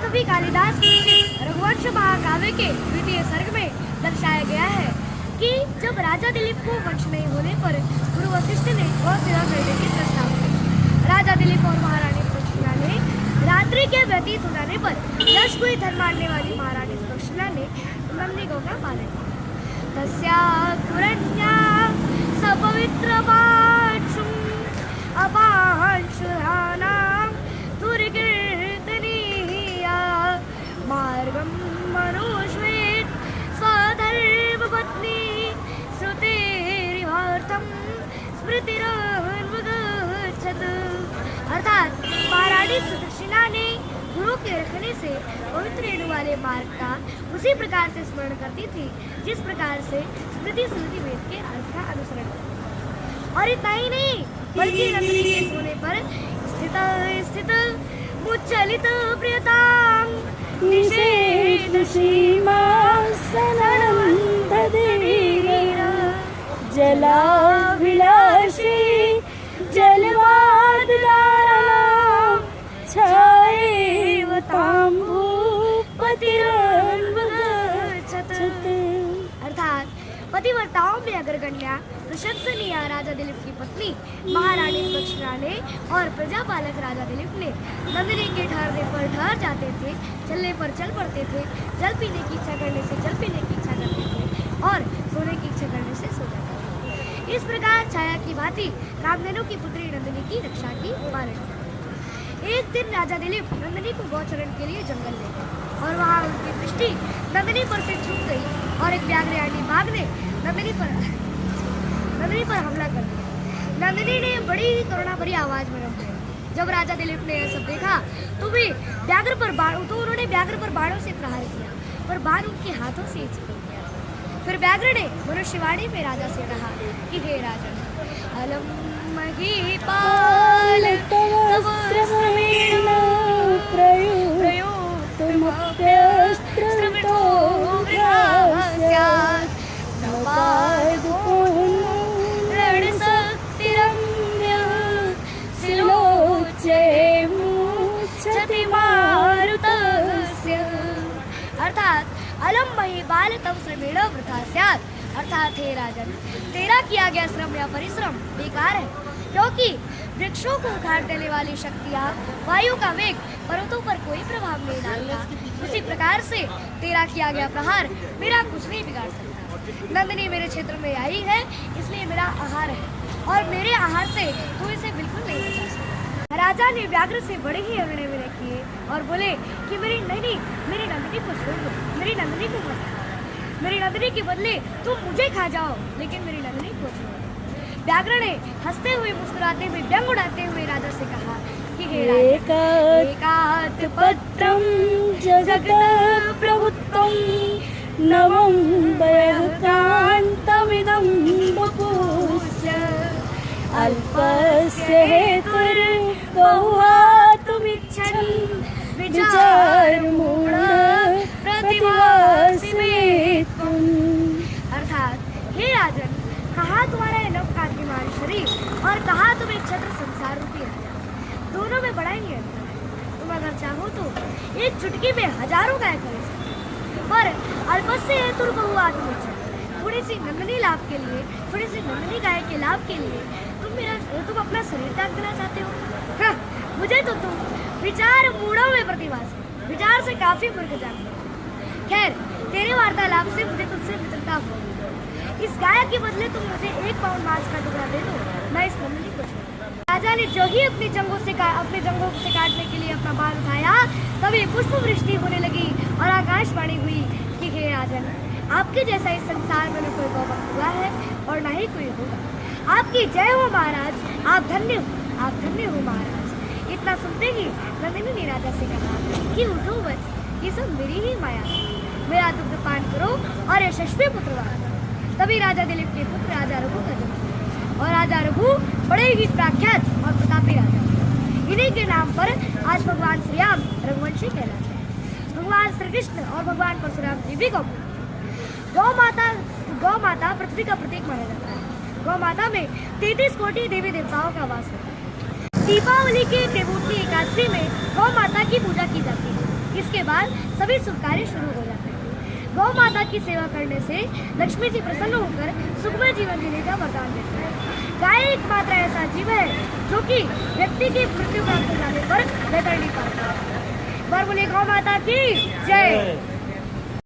कवि कालिदास रघुवंश महाकाव्य के द्वितीय सर्ग में दर्शाया गया है कि जब राजा दिलीप को वंश नहीं होने पर गुरु वशिष्ठ ने गौ सेवा करने की प्रस्ताव किया। राजा दिलीप और महारानी सुदक्षिणा ने रात्रि के व्यतीत हो जाने पर यश को धन मानने वाली महारानी सुदक्षिणा ने नंदी गौ का पालन किया। तस्या कुरन्या सपवित्रवाचुं अपांशुराणां दुर्कीर्तनीया मार्गं मनुष्वेत् स्वधर्मपत्नी श्रुतेरिवार्थं स्मृतिरन्वगच्छत्। अर्थात महारानी सुदक्षिणा ने गुरु के रखने से पवित्र रेणु वाले मार्ग का उसी प्रकार से स्मरण करती थी जिस प्रकार से स्मृति स्मृति वेद के अर्थ का अनुसरण करती। और इतना ही नहीं बल्कि नंदिनी के सोने पर स्थित मुच्चलित प्रियतां निषेध सीमासनंदधीर जलाभिलाषी जलवादलानां छायेव तां भूपतिरन्वगच्छत्। अर्थात पतिव्रताओं में अग्रगण्या प्रशंसनीय राजा दिलीप की पत्नी महारानी सुदक्षिणा ने और प्रजापालक राजा दिलीप ने नंदिनी के ठहरने पर ठहर जाते थे, चलने पर चल पड़ते थे, जल पीने की इच्छा करने से जल पीने की इच्छा करते थे और सोने की इच्छा करने से सो जाते थे। इस प्रकार छाया की भांति कामधेनु की पुत्री नंदिनी की रक्षा की पालन की। एक दिन राजा दिलीप नंदिनी को गौचरण के लिए जंगल ले गए और वहाँ उनकी दृष्टि नंदिनी पर से छूट गई और एक व्याघ्रयानी बाघ ने नंदिनी पर हमला कर दिया। नंदिनी ने बड़ी करुणा भरी आवाज में रमाया। जब राजा दिलीप ने यह सब देखा तो उन्होंने व्याघ्र पर बाणों से प्रहार किया पर बाण उनके हाथों से ही छिप गया। फिर व्याघ्र ने मनुष्यवाणी में राजा से कहा कि हे राजन, अलम महीपाल तव श्रमेण प्रयुक्तमप्यस्त्रतो ग्रास्यात् नपादुः रणशक्तिरम्य सिलोच्चे मुच्यति मारुतस्य। अर्थात अलम महीपाल तव श्रमेण वृथा स्यात्। अर्थात हे राजन, तेरा किया गया श्रम या परिश्रम बेकार है, क्योंकि वृक्षों को उखाड़ देने वाली शक्तियाँ वायु का वेग पर्वतों पर कोई प्रभाव नहीं डालता। उसी प्रकार से तेरा किया गया प्रहार मेरा कुछ नहीं बिगाड़ सकता। नंदिनी मेरे क्षेत्र में आई है इसलिए मेरा आहार है और मेरे आहार से तू इसे बिल्कुल नहीं बचा सकता। राजा ने व्याघ्र से बड़े ही अभिनय विनय किए और बोले कि मेरी नंदिनी को छोड़ दो, मेरी नंदिनी को मत खाओ, मेरी नंदिनी के बदले तुम मुझे खा जाओ लेकिन मेरी नंदिनी को छोड़ दो। व्याघ्र ने हंसते हुए मुस्कुराते हुए व्यंग उड़ाते हुए राजा से कहा कि हे राजा, एकात् पत्रं जगत प्रभुत्वं नवं वयकान्तमिदं वपुस्य अल्पस्य हेतुर्बहुहातुमिच्छन् विचारमूढ प्रतिवासि मे त्वम्। अर्थात हे राजन, कहा तुम्हारा यह नवकांतिमान शरीर और कहा तुम एक छत्र संसार रूपी है, दोनों में बड़ा ही अंतर है। तुम अगर चाहो तो एक चुटकी में हजारों गाय खरीद सकते, पर अल्पस्य हेतुर्बहुहातुमिच्छन्, थोड़ी सी नंदिनी लाभ के लिए, थोड़ी सी नंदिनी गाय के लाभ के लिए तुम अपना शरीर त्याग देना चाहते हो। हाँ, मुझे तो तुम विचार मूढ़ों में प्रतिवास, विचार से काफी मूर्ख जानते हो। खैर, तेरे वार्तालाप से मुझे तुझसे मित्रता हो। इस गाय के बदले तुम मुझे 1 पाउंड मांस का टुकड़ा दे दो, मैं इस नंदिनी को छोड़। राजा ने जो ही अपने जंगों से काटने के लिए अपना बाण उठाया तभी पुष्प वृष्टि होने लगी और आकाशवाणी हुई कि हे राजन, आपके जैसा इस संसार में न कोई गौभक्त हुआ है और न ही कोई होगा। आपकी जय हो महाराज, आप धन्य हो महाराज। इतना सुनते ही नंदिनी ने राजा से कहा कि उठो बस, ये सब मेरी ही माया है, मेरा दुग्ध पान करो और यशस्वी पुत्र करो। तभी राजा दिलीप के पुत्र राजा रघु का जन्म हुआ और राजा रघु बड़े ही प्रख्यात और प्रतापी राजा। इन्हीं के नाम पर आज भगवान श्री राम रघुवंशी कहलाते हैं। भगवान श्री कृष्ण और भगवान परशुराम जी भी गौ माता पृथ्वी का प्रतीक माना जाता है। गौ माता में 33 कोटि देवी देवताओं का वास होता है। दीपावली के देवोत्ती एकादशी में गौ माता की पूजा की जाती है। इसके बाद सभी शुभ कार्य शुरू हो जाते हैं। गौ माता की सेवा करने से लक्ष्मी जी प्रसन्न होकर सुखमय जीवन जीने का वरदान देते हैं। गाय एकमात्र ऐसा जीव है जो कि व्यक्ति की मृत्यु प्राप्त हो जाने पर वेतन नहीं पाता। बार बोले गौ माता की जय।